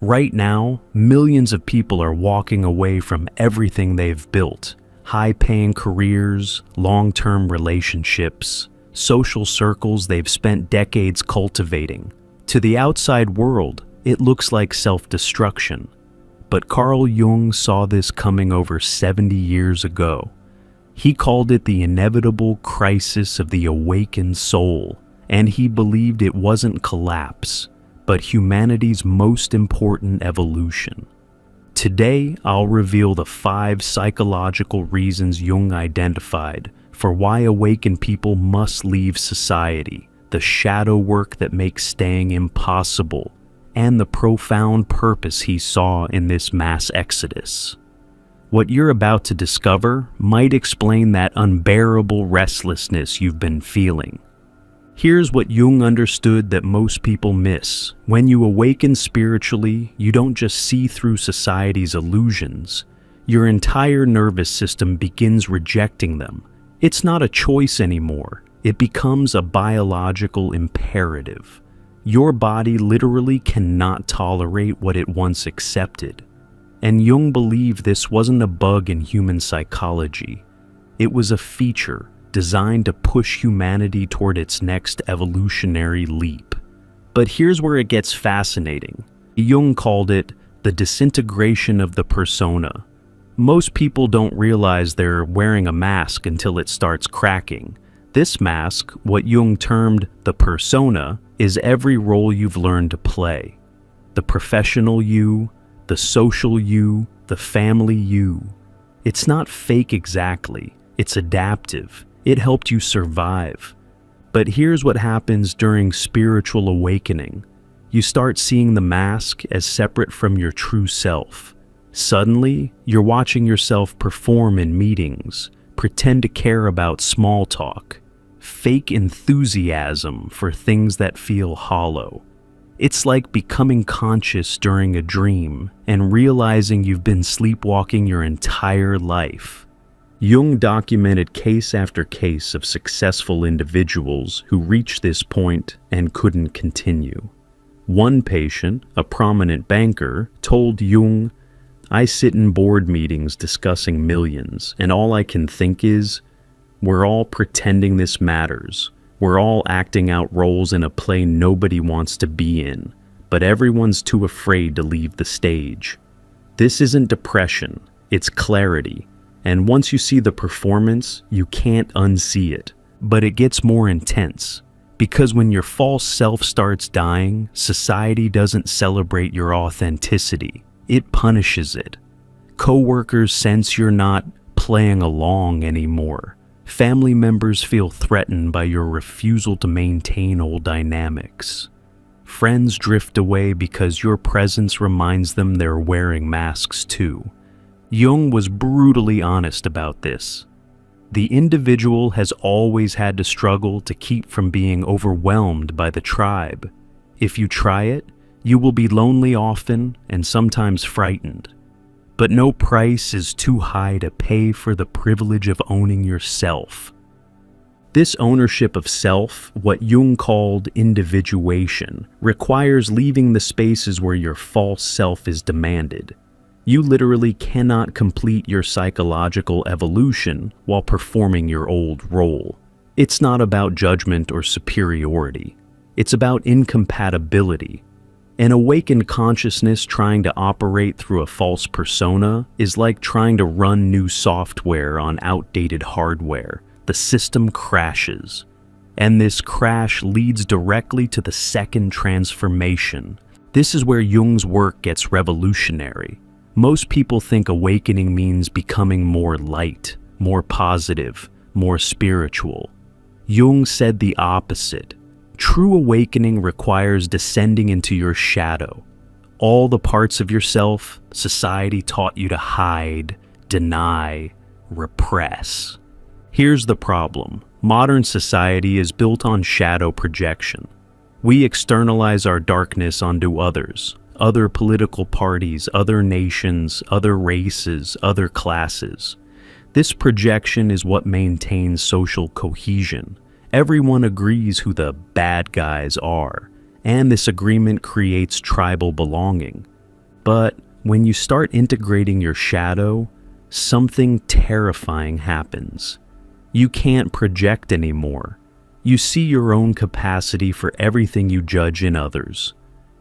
Right now, millions of people are walking away from everything they've built. High-paying careers, long-term relationships, social circles they've spent decades cultivating. To the outside world, it looks like self-destruction. But Carl Jung saw this coming over 70 years ago. He called it the inevitable crisis of the awakened soul, and he believed it wasn't collapse, but humanity's most important evolution. Today, I'll reveal the 5 psychological reasons Jung identified for why awakened people must leave society, the shadow work that makes staying impossible, and the profound purpose he saw in this mass exodus. What you're about to discover might explain that unbearable restlessness you've been feeling. Here's what Jung understood that most people miss. When you awaken spiritually, you don't just see through society's illusions. Your entire nervous system begins rejecting them. It's not a choice anymore. It becomes a biological imperative. Your body literally cannot tolerate what it once accepted. And Jung believed this wasn't a bug in human psychology. It was a feature designed to push humanity toward its next evolutionary leap. But here's where it gets fascinating. Jung called it the disintegration of the persona. Most people don't realize they're wearing a mask until it starts cracking. This mask, what Jung termed the persona, is every role you've learned to play. The professional you, the social you, the family you. It's not fake exactly, it's adaptive. It helped you survive. But here's what happens during spiritual awakening. You start seeing the mask as separate from your true self. Suddenly, you're watching yourself perform in meetings, pretend to care about small talk, fake enthusiasm for things that feel hollow. It's like becoming conscious during a dream and realizing you've been sleepwalking your entire life. Jung documented case after case of successful individuals who reached this point and couldn't continue. One patient, a prominent banker, told Jung, "I sit in board meetings discussing millions, and all I can think is, we're all pretending this matters. We're all acting out roles in a play nobody wants to be in, but everyone's too afraid to leave the stage." This isn't depression, it's clarity. And once you see the performance, you can't unsee it. But it gets more intense. Because when your false self starts dying, society doesn't celebrate your authenticity. It punishes it. Coworkers sense you're not playing along anymore. Family members feel threatened by your refusal to maintain old dynamics. Friends drift away because your presence reminds them they're wearing masks too. Jung was brutally honest about this. The individual has always had to struggle to keep from being overwhelmed by the tribe. If you try it, you will be lonely often and sometimes frightened. But no price is too high to pay for the privilege of owning yourself. This ownership of self, what Jung called individuation, requires leaving the spaces where your false self is demanded. You literally cannot complete your psychological evolution while performing your old role. It's not about judgment or superiority. It's about incompatibility. An awakened consciousness trying to operate through a false persona is like trying to run new software on outdated hardware. The system crashes. And this crash leads directly to the second transformation. This is where Jung's work gets revolutionary. Most people think awakening means becoming more light, more positive, more spiritual. Jung said the opposite. True awakening requires descending into your shadow. All the parts of yourself society taught you to hide, deny, repress. Here's the problem. Modern society is built on shadow projection. We externalize our darkness onto others, other political parties, other nations, other races, other classes. This projection is what maintains social cohesion. Everyone agrees who the bad guys are, and this agreement creates tribal belonging. But when you start integrating your shadow, something terrifying happens. You can't project anymore. You see your own capacity for everything you judge in others,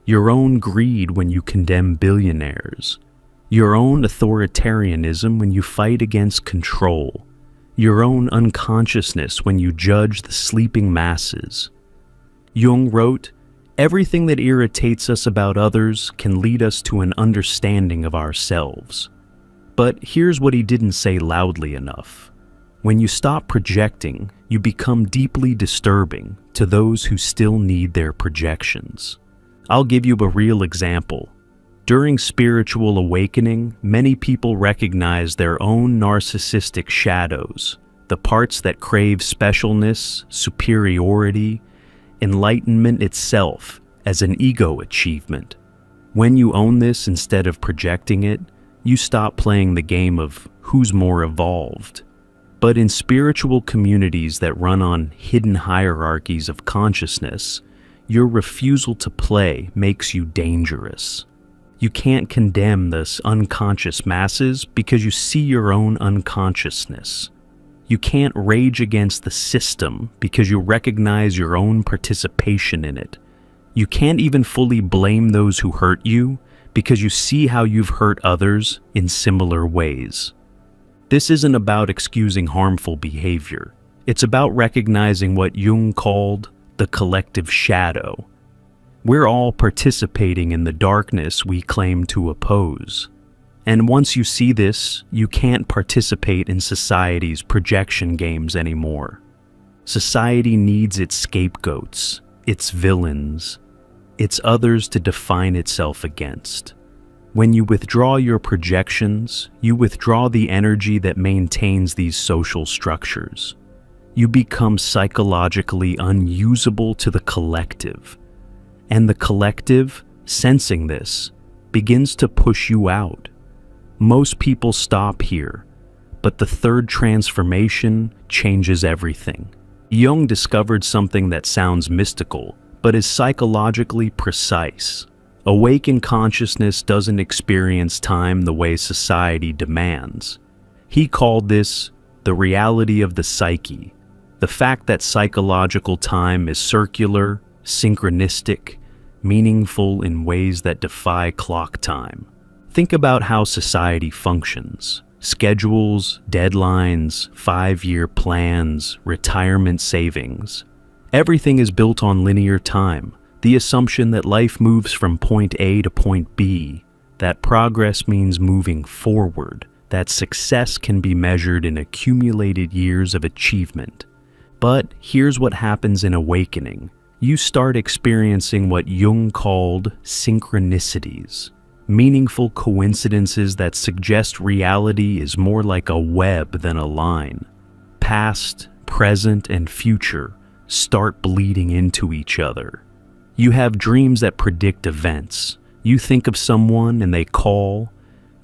your own greed when you condemn billionaires, your own authoritarianism when you fight against control, your own unconsciousness when you judge the sleeping masses. Jung wrote, "Everything that irritates us about others can lead us to an understanding of ourselves." But here's what he didn't say loudly enough. When you stop projecting, you become deeply disturbing to those who still need their projections. I'll give you a real example. During spiritual awakening, many people recognize their own narcissistic shadows, the parts that crave specialness, superiority, enlightenment itself as an ego achievement. When you own this instead of projecting it, you stop playing the game of who's more evolved. But in spiritual communities that run on hidden hierarchies of consciousness, your refusal to play makes you dangerous. You can't condemn this unconscious masses because you see your own unconsciousness. You can't rage against the system because you recognize your own participation in it. You can't even fully blame those who hurt you because you see how you've hurt others in similar ways. This isn't about excusing harmful behavior. It's about recognizing what Jung called the collective shadow. We're all participating in the darkness we claim to oppose. And once you see this, you can't participate in society's projection games anymore. Society needs its scapegoats, its villains, its others to define itself against. When you withdraw your projections, you withdraw the energy that maintains these social structures. You become psychologically unusable to the collective. And the collective, sensing this, begins to push you out. Most people stop here, but the third transformation changes everything. Jung discovered something that sounds mystical, but is psychologically precise. Awakened consciousness doesn't experience time the way society demands. He called this the reality of the psyche, the fact that psychological time is circular, synchronistic, meaningful in ways that defy clock time. Think about how society functions. Schedules, deadlines, 5-year plans, retirement savings. Everything is built on linear time. The assumption that life moves from point A to point B, that progress means moving forward, that success can be measured in accumulated years of achievement. But here's what happens in awakening. You start experiencing what Jung called synchronicities, meaningful coincidences that suggest reality is more like a web than a line. Past, present, and future start bleeding into each other. You have dreams that predict events. You think of someone and they call.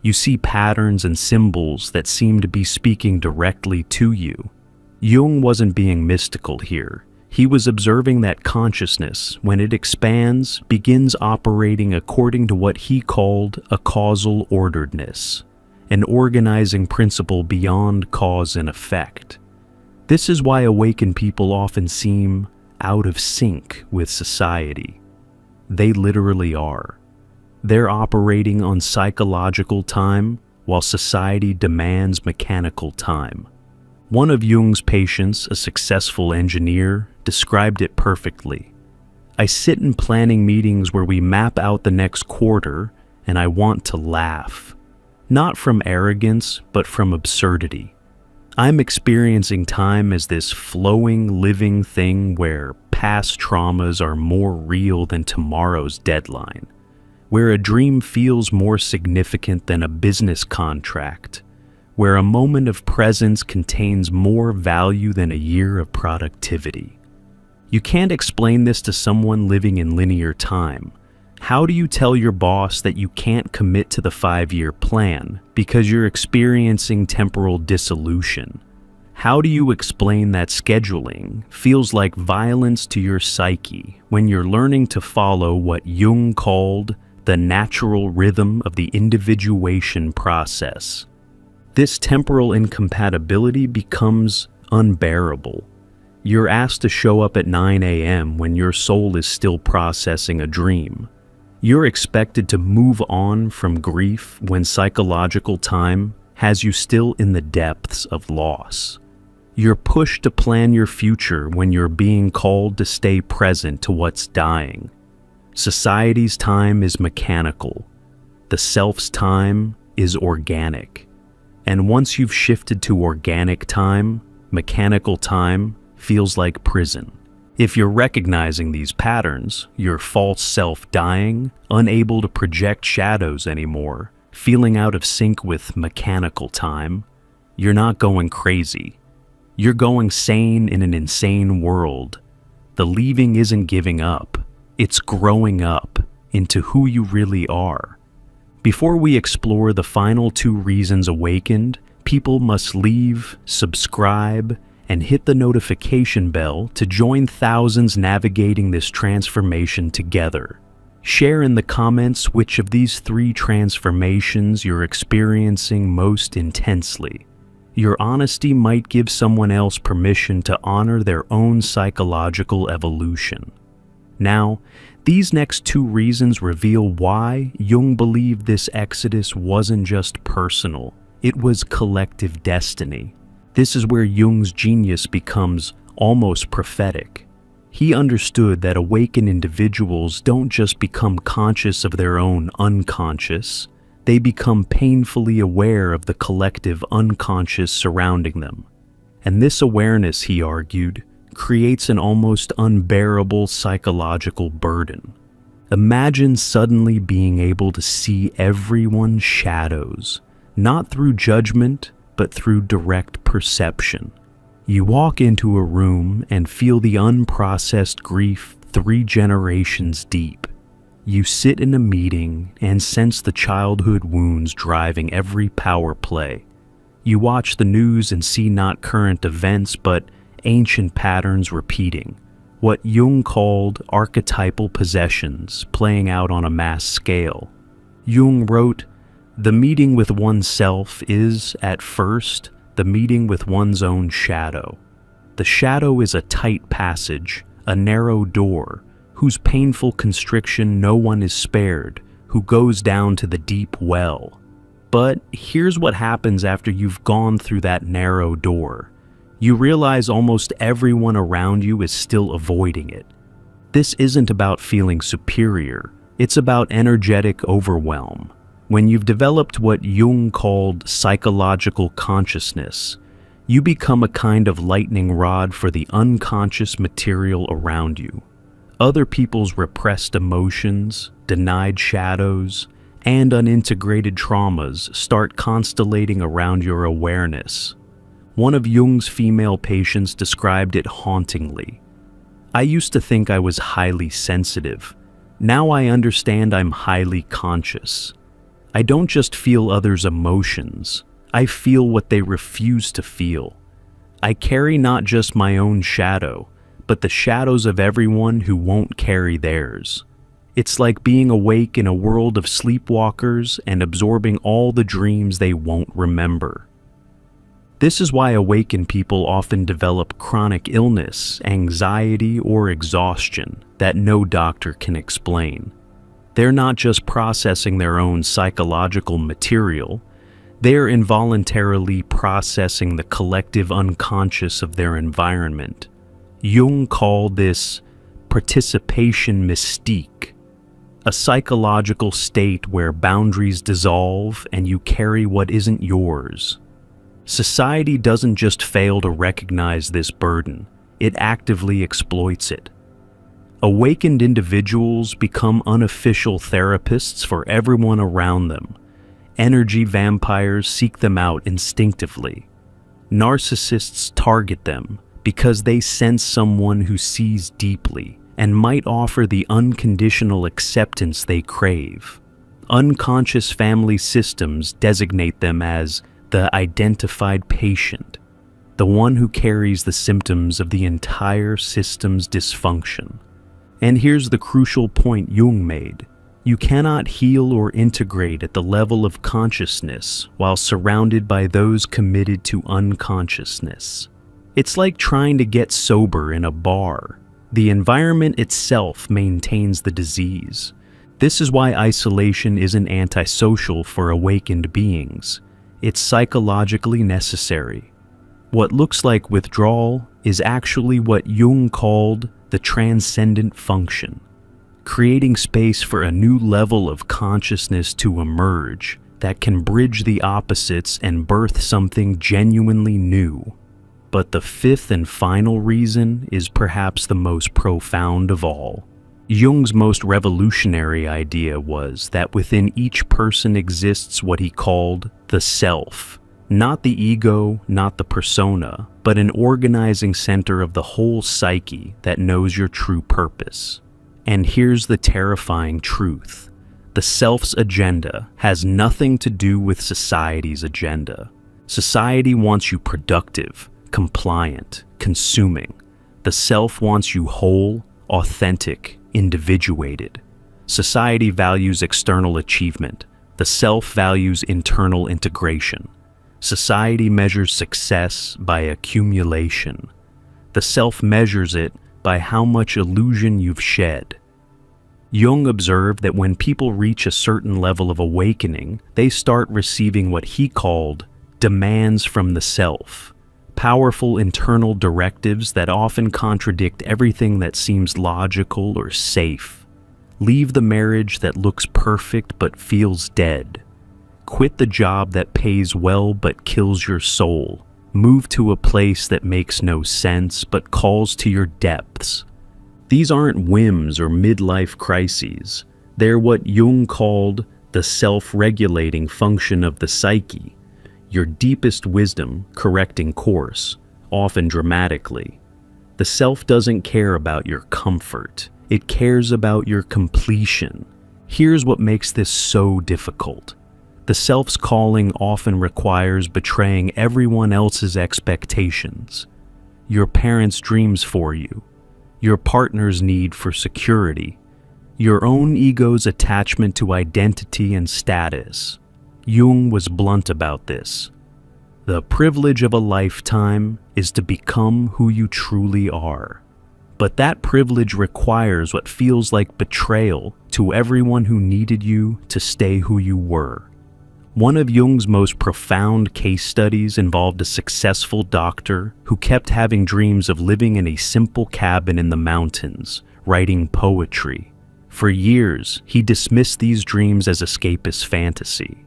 You see patterns and symbols that seem to be speaking directly to you. Jung wasn't being mystical here. He was observing that consciousness, when it expands, begins operating according to what he called a causal orderedness, an organizing principle beyond cause and effect. This is why awakened people often seem out of sync with society. They literally are. They're operating on psychological time while society demands mechanical time. One of Jung's patients, a successful engineer, described it perfectly. I sit in planning meetings where we map out the next quarter and I want to laugh. Not from arrogance, but from absurdity. I'm experiencing time as this flowing, living thing where past traumas are more real than tomorrow's deadline, where a dream feels more significant than a business contract, where a moment of presence contains more value than a year of productivity. You can't explain this to someone living in linear time. How do you tell your boss that you can't commit to the 5-year plan because you're experiencing temporal dissolution? How do you explain that scheduling feels like violence to your psyche when you're learning to follow what Jung called the the natural rhythm of the individuation process. This temporal incompatibility becomes unbearable. You're asked to show up at 9 a.m. when your soul is still processing a dream. You're expected to move on from grief when psychological time has you still in the depths of loss. You're pushed to plan your future when you're being called to stay present to what's dying. Society's time is mechanical. The self's time is organic. And once you've shifted to organic time, mechanical time feels like prison. If you're recognizing these patterns, your false self dying, unable to project shadows anymore, feeling out of sync with mechanical time, you're not going crazy. You're going sane in an insane world. The leaving isn't giving up, it's growing up into who you really are. Before we explore the final 2 reasons awakened, people must leave, subscribe, and hit the notification bell to join thousands navigating this transformation together. Share in the comments which of these 3 transformations you're experiencing most intensely. Your honesty might give someone else permission to honor their own psychological evolution. Now, these next 2 reasons reveal why Jung believed this exodus wasn't just personal, it was collective destiny. This is where Jung's genius becomes almost prophetic. He understood that awakened individuals don't just become conscious of their own unconscious, they become painfully aware of the collective unconscious surrounding them. And this awareness, he argued, creates an almost unbearable psychological burden. Imagine suddenly being able to see everyone's shadows, not through judgment, but through direct perception. You walk into a room and feel the unprocessed grief 3 generations deep. You sit in a meeting and sense the childhood wounds driving every power play. You watch the news and see not current events, but ancient patterns repeating, what Jung called archetypal possessions playing out on a mass scale. Jung wrote, "The meeting with oneself is, at first, the meeting with one's own shadow. The shadow is a tight passage, a narrow door, whose painful constriction no one is spared, who goes down to the deep well. But here's what happens after you've gone through that narrow door. You realize almost everyone around you is still avoiding it. This isn't about feeling superior, it's about energetic overwhelm. When you've developed what Jung called psychological consciousness, you become a kind of lightning rod for the unconscious material around you. Other people's repressed emotions, denied shadows, and unintegrated traumas start constellating around your awareness. One of Jung's female patients described it hauntingly. "I used to think I was highly sensitive. Now I understand I'm highly conscious. I don't just feel others' emotions, I feel what they refuse to feel. I carry not just my own shadow, but the shadows of everyone who won't carry theirs. It's like being awake in a world of sleepwalkers and absorbing all the dreams they won't remember." This is why awakened people often develop chronic illness, anxiety, or exhaustion that no doctor can explain. They're not just processing their own psychological material, they're involuntarily processing the collective unconscious of their environment. Jung called this participation mystique, a psychological state where boundaries dissolve and you carry what isn't yours. Society doesn't just fail to recognize this burden, it actively exploits it. Awakened individuals become unofficial therapists for everyone around them. Energy vampires seek them out instinctively. Narcissists target them because they sense someone who sees deeply and might offer the unconditional acceptance they crave. Unconscious family systems designate them as the identified patient, the one who carries the symptoms of the entire system's dysfunction. And here's the crucial point Jung made. You cannot heal or integrate at the level of consciousness while surrounded by those committed to unconsciousness. It's like trying to get sober in a bar. The environment itself maintains the disease. This is why isolation isn't antisocial for awakened beings. It's psychologically necessary. What looks like withdrawal is actually what Jung called the transcendent function, creating space for a new level of consciousness to emerge that can bridge the opposites and birth something genuinely new. But the fifth and final reason is perhaps the most profound of all. Jung's most revolutionary idea was that within each person exists what he called the self. Not the ego, not the persona, but an organizing center of the whole psyche that knows your true purpose. And here's the terrifying truth. The self's agenda has nothing to do with society's agenda. Society wants you productive, compliant, consuming. The self wants you whole, authentic, individuated. Society values external achievement. The self values internal integration. Society measures success by accumulation. The self measures it by how much illusion you've shed. Jung observed that when people reach a certain level of awakening, they start receiving what he called demands from the self, powerful internal directives that often contradict everything that seems logical or safe. Leave the marriage that looks perfect but feels dead. Quit the job that pays well but kills your soul. Move to a place that makes no sense but calls to your depths. These aren't whims or midlife crises. They're what Jung called the self-regulating function of the psyche, your deepest wisdom correcting course, often dramatically. The self doesn't care about your comfort. It cares about your completion. Here's what makes this so difficult. The self's calling often requires betraying everyone else's expectations, your parents' dreams for you, your partner's need for security, your own ego's attachment to identity and status. Jung was blunt about this. The privilege of a lifetime is to become who you truly are. But that privilege requires what feels like betrayal to everyone who needed you to stay who you were. One of Jung's most profound case studies involved a successful doctor who kept having dreams of living in a simple cabin in the mountains, writing poetry. For years, he dismissed these dreams as escapist fantasy.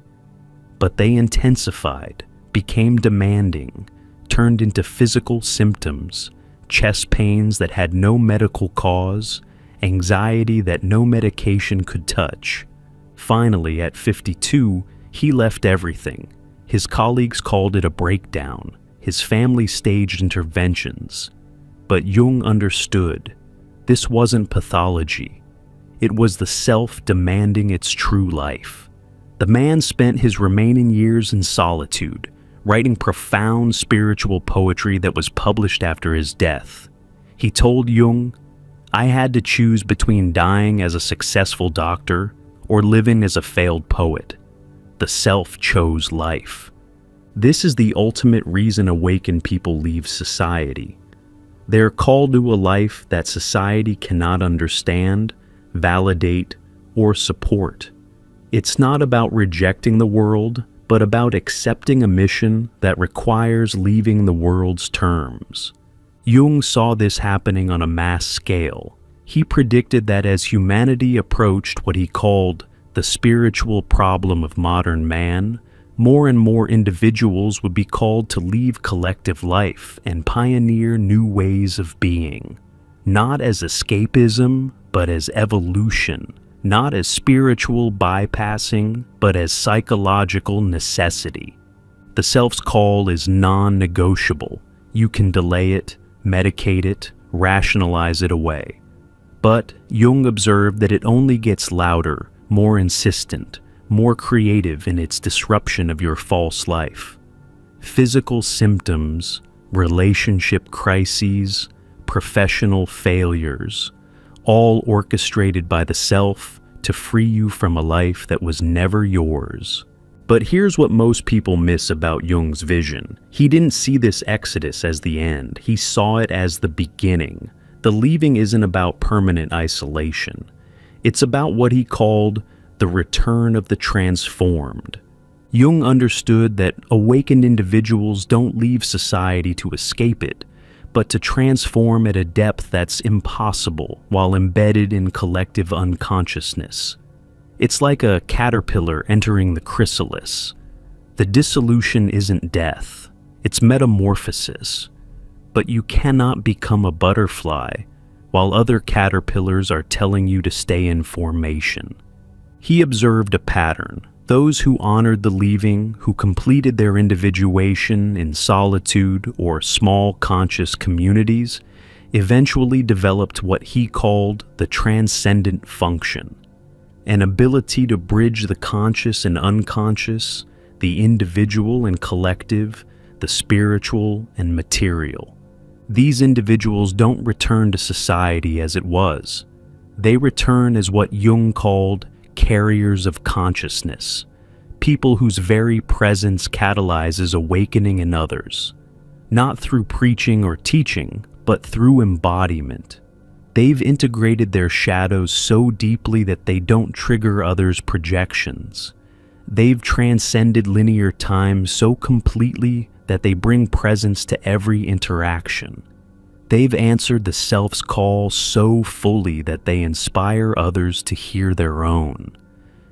But they intensified, became demanding, turned into physical symptoms, chest pains that had no medical cause, anxiety that no medication could touch. Finally, at 52, he left everything. His colleagues called it a breakdown. His family staged interventions. But Jung understood. This wasn't pathology. It was the self demanding its true life. The man spent his remaining years in solitude, writing profound spiritual poetry that was published after his death. He told Jung, "I had to choose between dying as a successful doctor or living as a failed poet. The self chose life." This is the ultimate reason awakened people leave society. They're called to a life that society cannot understand, validate, or support. It's not about rejecting the world, but about accepting a mission that requires leaving the world's terms. Jung saw this happening on a mass scale. He predicted that as humanity approached what he called the spiritual problem of modern man, more and more individuals would be called to leave collective life and pioneer new ways of being. Not as escapism, but as evolution. Not as spiritual bypassing, but as psychological necessity. The self's call is non-negotiable. You can delay it, medicate it, rationalize it away. But Jung observed that it only gets louder, more insistent, more creative in its disruption of your false life. Physical symptoms, relationship crises, professional failures, all orchestrated by the self to free you from a life that was never yours. But here's what most people miss about Jung's vision. He didn't see this exodus as the end. He saw it as the beginning. The leaving isn't about permanent isolation. It's about what he called the return of the transformed. Jung understood that awakened individuals don't leave society to escape it, but to transform at a depth that's impossible while embedded in collective unconsciousness. It's like a caterpillar entering the chrysalis. The dissolution isn't death, it's metamorphosis. But you cannot become a butterfly while other caterpillars are telling you to stay in formation. He observed a pattern. Those who honored the leaving, who completed their individuation in solitude or small conscious communities, eventually developed what he called the transcendent function, an ability to bridge the conscious and unconscious, the individual and collective, the spiritual and material. These individuals don't return to society as it was. They return as what Jung called carriers of consciousness, people whose very presence catalyzes awakening in others, not through preaching or teaching, but through embodiment. They've integrated their shadows so deeply that they don't trigger others' projections. They've transcended linear time so completely that they bring presence to every interaction. They've answered the self's call so fully that they inspire others to hear their own.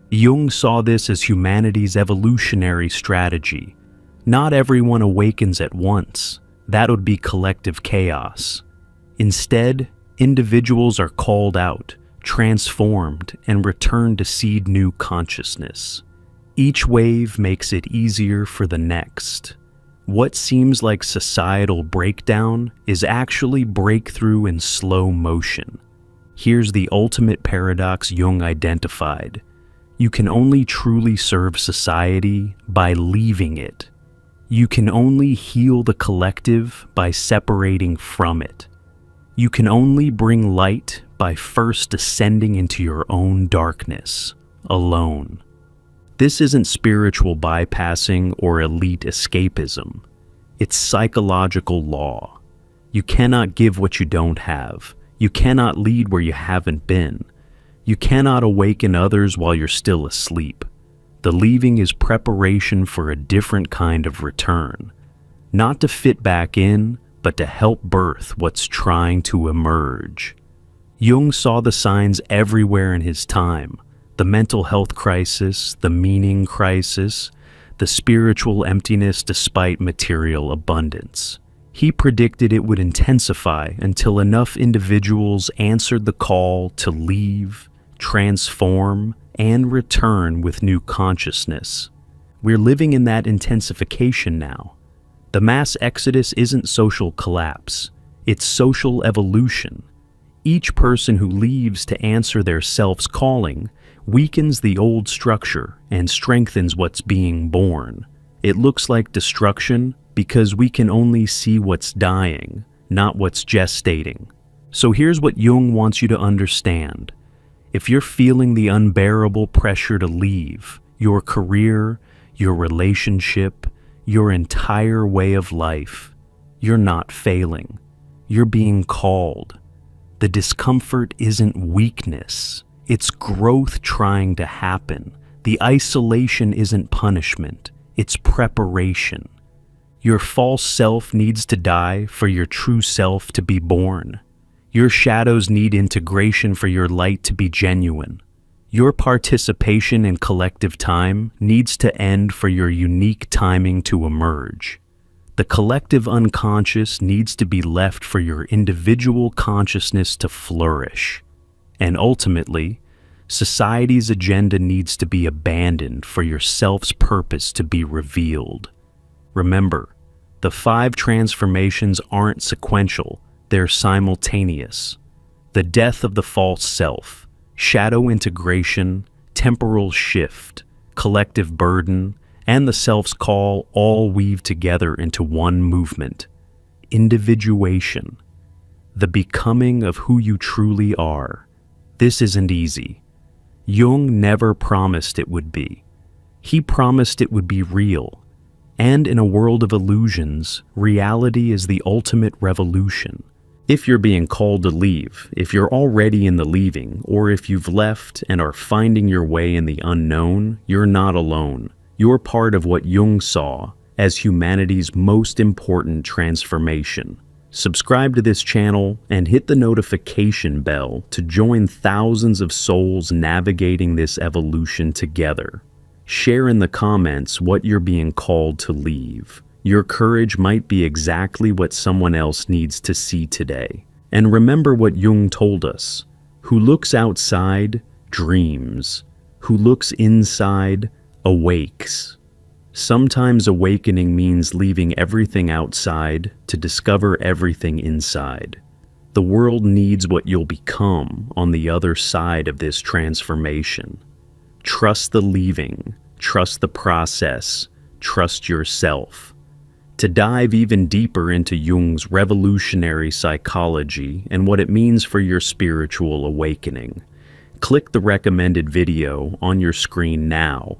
Jung saw this as humanity's evolutionary strategy. Not everyone awakens at once. That would be collective chaos. Instead, individuals are called out, transformed, and return to seed new consciousness. Each wave makes it easier for the next. What seems like societal breakdown is actually breakthrough in slow motion. Here's the ultimate paradox Jung identified. You can only truly serve society by leaving it. You can only heal the collective by separating from it. You can only bring light by first descending into your own darkness, alone. This isn't spiritual bypassing or elite escapism. It's psychological law. You cannot give what you don't have. You cannot lead where you haven't been. You cannot awaken others while you're still asleep. The leaving is preparation for a different kind of return. Not to fit back in, but to help birth what's trying to emerge. Jung saw the signs everywhere in his time. The mental health crisis, the meaning crisis, the spiritual emptiness despite material abundance. He predicted it would intensify until enough individuals answered the call to leave, transform, and return with new consciousness. We're living in that intensification now. The mass exodus isn't social collapse, it's social evolution. Each person who leaves to answer their self's calling weakens the old structure and strengthens what's being born. It looks like destruction because we can only see what's dying, not what's gestating. So here's what Jung wants you to understand. If you're feeling the unbearable pressure to leave, your career, your relationship, your entire way of life, you're not failing. You're being called. The discomfort isn't weakness. It's growth trying to happen. The isolation isn't punishment. It's preparation. Your false self needs to die for your true self to be born. Your shadows need integration for your light to be genuine. Your participation in collective time needs to end for your unique timing to emerge. The collective unconscious needs to be left for your individual consciousness to flourish. And ultimately, society's agenda needs to be abandoned for your self's purpose to be revealed. Remember, the 5 transformations aren't sequential, they're simultaneous. The death of the false self, shadow integration, temporal shift, collective burden, and the self's call all weave together into one movement. Individuation. The becoming of who you truly are. This isn't easy. Jung never promised it would be. He promised it would be real. And in a world of illusions, reality is the ultimate revolution. If you're being called to leave, if you're already in the leaving, or if you've left and are finding your way in the unknown, you're not alone. You're part of what Jung saw as humanity's most important transformation. Subscribe to this channel and hit the notification bell to join thousands of souls navigating this evolution together. Share in the comments what you're being called to leave. Your courage might be exactly what someone else needs to see today. And remember what Jung told us: who looks outside dreams, who looks inside awakes. Sometimes awakening means leaving everything outside to discover everything inside. The world needs what you'll become on the other side of this transformation. Trust the leaving, trust the process, trust yourself. To dive even deeper into Jung's revolutionary psychology and what it means for your spiritual awakening, click the recommended video on your screen now.